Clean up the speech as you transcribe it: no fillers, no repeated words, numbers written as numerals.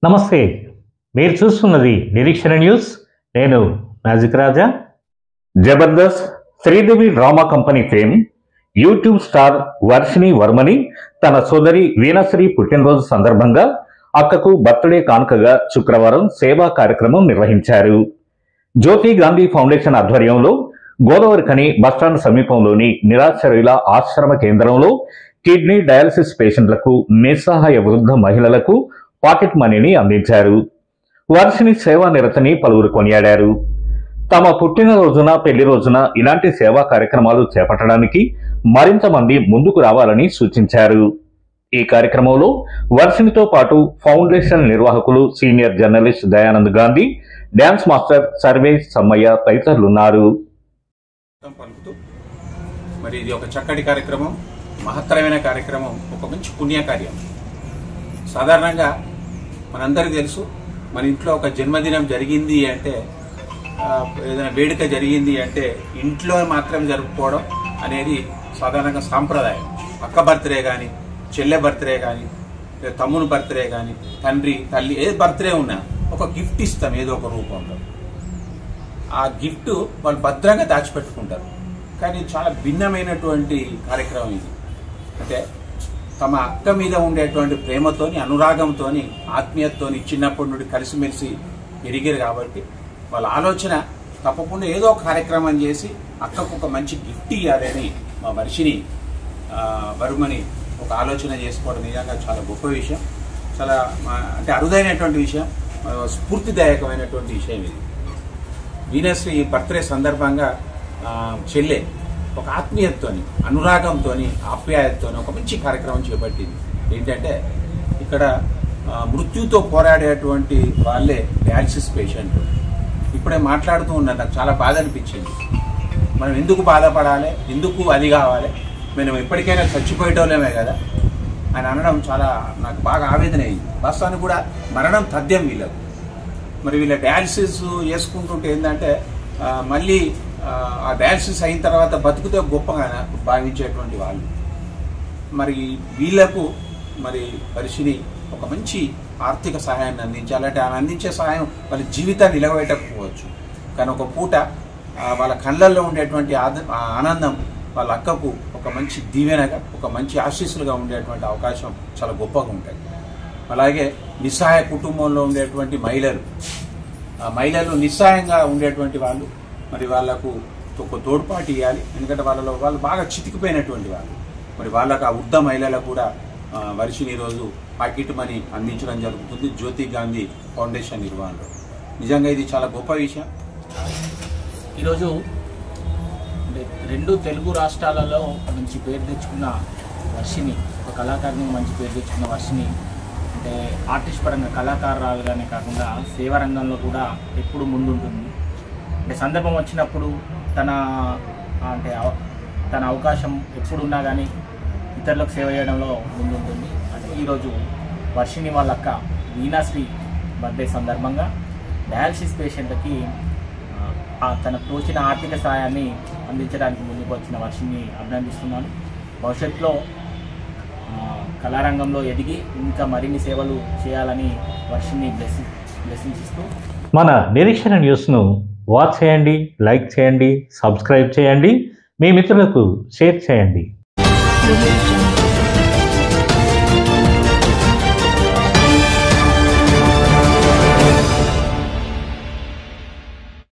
నమస్తే, మీరు చూస్తున్నది నిరీక్షణ న్యూస్. నేను magic Raja. Jabardasth Sridevi drama company fame YouTube star Varshini వర్మని తన సోదరి వీణశ్రీ పుట్టినరోజు సందర్భంగా అక్కకు బర్త్డే కానుకగా శుక్రవారం సేవా కార్యక్రమం నిర్వహించారు. జ్యోతి గాంధీ ఫౌండేషన్ ఆధ్వర్యంలో గోదావరిఖని బస్టాండ్ సమీపంలోని నిరాశ్రయుల ఆశ్రమ కేంద్రంలో కిడ్నీ డయాలసిస్ పేషెంట్లకు, నిస్సహాయ వృద్ధ మహిళలకు పాకెట్ మనీని అందించారు. వర్షిణి సేవా నిరతని పలువురు కొనియాడారు. తమ పుట్టినరోజున, పెళ్లి రోజున ఇలాంటి సేవా కార్యక్రమాలు చేపట్టడానికి మరింత మంది ముందుకు రావాలని సూచించారు. ఈ కార్యక్రమంలో వర్షిణితో పాటు ఫౌండేషన్ నిర్వాహకులు senior journalist Dayanand Gandhi, dance master Sarvesh Sammaiah తదితరులున్నారు. మరి ఇది ఒక చక్కటి కార్యక్రమం, మహత్తరమైన కార్యక్రమం, ఒక మంచి పుణ్యకార్యం. సాధారణంగా మనందరికీ తెలుసు, మన ఇంట్లో ఒక జన్మదినం జరిగింది అంటే, ఏదైనా వేడుక జరిగింది అంటే ఇంట్లో మాత్రమే జరుపుకోవడం అనేది సాధారణంగా సాంప్రదాయం. అక్క బర్త్డే కానీ, చెల్లె బర్త్డే కానీ, తమ్ముని బర్త్డే కానీ, తండ్రి తల్లి ఏ బర్త్డే ఉన్నా ఒక గిఫ్ట్ ఇస్తాం ఏదో ఒక రూపంలో. ఆ గిఫ్ట్ వాళ్ళు భద్రంగా దాచిపెట్టుకుంటారు. కానీ చాలా భిన్నమైనటువంటి కార్యక్రమం ఇది. అంటే తమ అక్క మీద ఉండేటువంటి ప్రేమతోని, అనురాగంతోని, ఆత్మీయతతోని చిన్నప్పటి నుండి కలిసిమెలిసి పెరిగారు కాబట్టి వాళ్ళ ఆలోచన తప్పకుండా ఏదో ఒక కార్యక్రమం చేసి అక్కకు ఒక మంచి గిఫ్ట్ ఇవ్వాలని మా వర్షిణి వర్మని ఒక ఆలోచన చేసుకోవడం నిజంగా చాలా గొప్ప విషయం. చాలా అంటే అరుదైనటువంటి విషయం, స్ఫూర్తిదాయకమైనటువంటి విషయం ఇది. వీణశ్రీ బర్త్డే సందర్భంగా చెల్లె ఒక ఆత్మీయతతోని, అనురాగంతోని, ఆప్యాయతతోని ఒక మంచి కార్యక్రమం చేపట్టింది. ఏంటంటే ఇక్కడ మృత్యుతో పోరాడేటువంటి వాళ్ళే డయాలసిస్ పేషెంట్లు. ఇప్పుడే మాట్లాడుతూ ఉన్నారు, నాకు చాలా బాధ అనిపించింది. మనం ఎందుకు బాధపడాలి, ఎందుకు అది కావాలి, మేము ఎప్పటికైనా చచ్చిపోయేటోళ్ళమే కదా అని అనడం చాలా నాకు బాగా ఆవేదన అయింది. వాస్తవానికి కూడా మరణం తథ్యం వీళ్ళకు. మరి వీళ్ళ డయాలసిస్ చేసుకుంటుంటే ఏంటంటే మళ్ళీ ఆ డయాలసిస్ అయిన తర్వాత బతుకుతే గొప్పగా భావించేటువంటి వాళ్ళు. మరి వీళ్లకు మరి వర్షిణి ఒక మంచి ఆర్థిక సహాయాన్ని అందించాలంటే ఆమె అందించే సహాయం వాళ్ళ జీవితాన్ని నిలబెట్టకపోవచ్చు, కానీ ఒక పూట వాళ్ళ కళ్ళల్లో ఉండేటువంటి ఆనందం వాళ్ళ అక్కకు ఒక మంచి దీవెనగా, ఒక మంచి ఆశీస్సులుగా ఉండేటువంటి అవకాశం చాలా గొప్పగా ఉంటుంది. అలాగే నిస్సహాయ కుటుంబంలో ఉండేటువంటి మహిళలు నిస్సహాయంగా ఉండేటువంటి వాళ్ళు, మరి వాళ్లకు ఒక తోడ్పాటు ఇవ్వాలి. ఎందుకంటే వాళ్ళు బాగా చితికిపోయినటువంటి వాళ్ళు. మరి వాళ్ళకు ఆ వృద్ధ మహిళలకు కూడా వర్షిణి రోజు పాకెట్ మనీ అందించడం జరుగుతుంది జ్యోతి గాంధీ ఫౌండేషన్ నిర్వహణలో. నిజంగా ఇది చాలా గొప్ప విషయం. ఈరోజు రెండు తెలుగు రాష్ట్రాలలో మంచి పేరు తెచ్చుకున్న వర్షిణి, ఒక కళాకారిని మంచి పేరు తెచ్చుకున్న వర్షిణి అంటే ఆర్టిస్ట్ పరంగా కళాకారురాలుగానే కాకుండా సేవా రంగంలో కూడా ఎప్పుడు ముందుంటుంది. అంటే సందర్భం వచ్చినప్పుడు తన అవకాశం ఎప్పుడున్నా కానీ ఇతరులకు సేవ చేయడంలో ముందుంటుంది. అంటే ఈరోజు వర్షిణి వాళ్ళ అక్క వీణశ్రీ బర్త్డే సందర్భంగా డయాలసిస్ పేషెంట్లకి తన తోచిన ఆర్థిక సహాయాన్ని అందించడానికి ముందుకు వచ్చిన వర్షిణిని అభినందిస్తున్నాను. భవిష్యత్తులో కళారంగంలో ఎదిగి ఇంకా మరిన్ని సేవలు చేయాలని వర్షిణిని బ్లెస్సింగ్స్ ఇస్తూ మన నిరీక్షణ న్యూస్ను వాచ్ చేయండి, లైక్ చేయండి, సబ్స్క్రైబ్ చేయండి, మీ మిత్రులకు షేర్ చేయండి.